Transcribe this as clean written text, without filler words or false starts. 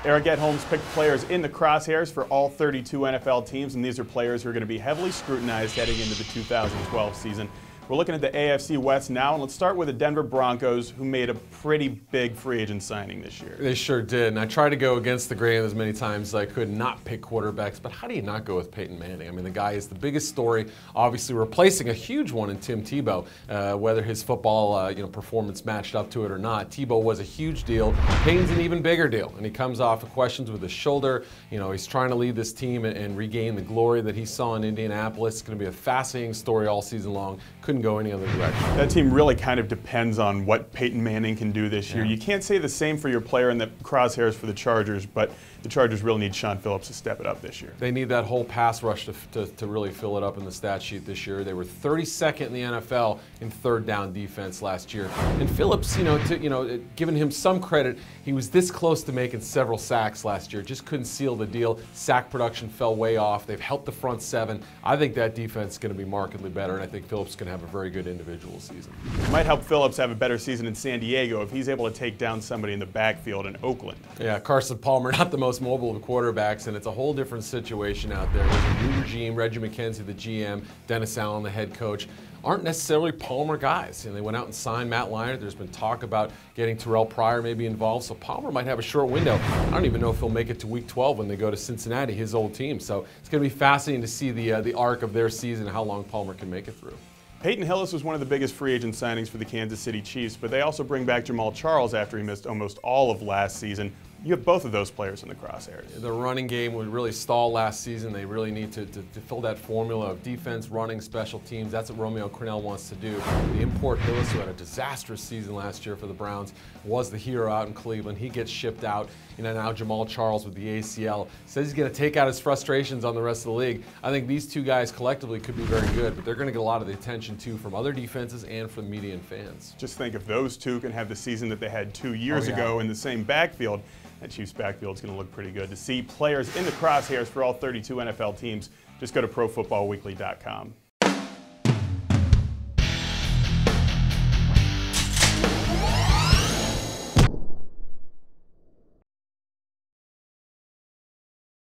Eric Edholm's picked players in the crosshairs for all 32 NFL teams, and these are players who are going to be heavily scrutinized heading into the 2012 season. We're looking at the AFC West now, and let's start with the Denver Broncos, who made a pretty big free agent signing this year. They sure did, and I tried to go against the grain as many times as I could, not pick quarterbacks, but how do you not go with Peyton Manning? I mean, the guy is the biggest story, obviously replacing a huge one in Tim Tebow, whether his football performance matched up to it or not. Tebow was a huge deal. Peyton's an even bigger deal, and he comes off of questions with his shoulder. You know, he's trying to lead this team and regain the glory that he saw in Indianapolis. It's going to be a fascinating story all season long. Couldn't go any other direction. That team really kind of depends on what Peyton Manning can do this year. You can't say the same for your player in the crosshairs for the Chargers, but the Chargers really need Sean Phillips to step it up this year. They need that whole pass rush to really fill it up in the stat sheet this year. They were 32nd in the NFL in third down defense last year. And Phillips, giving him some credit, he was this close to making several sacks last year. Just couldn't seal the deal. Sack production fell way off. They've helped the front seven. I think that defense is going to be markedly better, and I think Phillips is going to have a very good individual season. It might help Phillips have a better season in San Diego if he's able to take down somebody in the backfield in Oakland. Yeah, Carson Palmer, not the most mobile of quarterbacks, and it's a whole different situation out there. There's a new regime, Reggie McKenzie, the GM, Dennis Allen, the head coach, aren't necessarily Palmer guys. And they went out and signed Matt Leinart. There's been talk about getting Terrell Pryor maybe involved, so Palmer might have a short window. I don't even know if he'll make it to Week 12 when they go to Cincinnati, his old team. So it's going to be fascinating to see the arc of their season and how long Palmer can make it through. Peyton Hillis was one of the biggest free agent signings for the Kansas City Chiefs, but they also bring back Jamal Charles after he missed almost all of last season. You have both of those players in the crosshairs. The running game would really stall last season. They really need to fill that formula of defense, running, special teams. That's what Romeo Crennel wants to do. The import Hillis, who had a disastrous season last year for the Browns, was the hero out in Cleveland. He gets shipped out. Now Jamal Charles with the ACL says he's going to take out his frustrations on the rest of the league. I think these two guys collectively could be very good, but they're going to get a lot of the attention too from other defenses and from media and fans. Just think if those two can have the season that they had 2 years ago in the same backfield, that Chiefs backfield is going to look pretty good. To see players in the crosshairs for all 32 NFL teams, just go to ProFootballWeekly.com.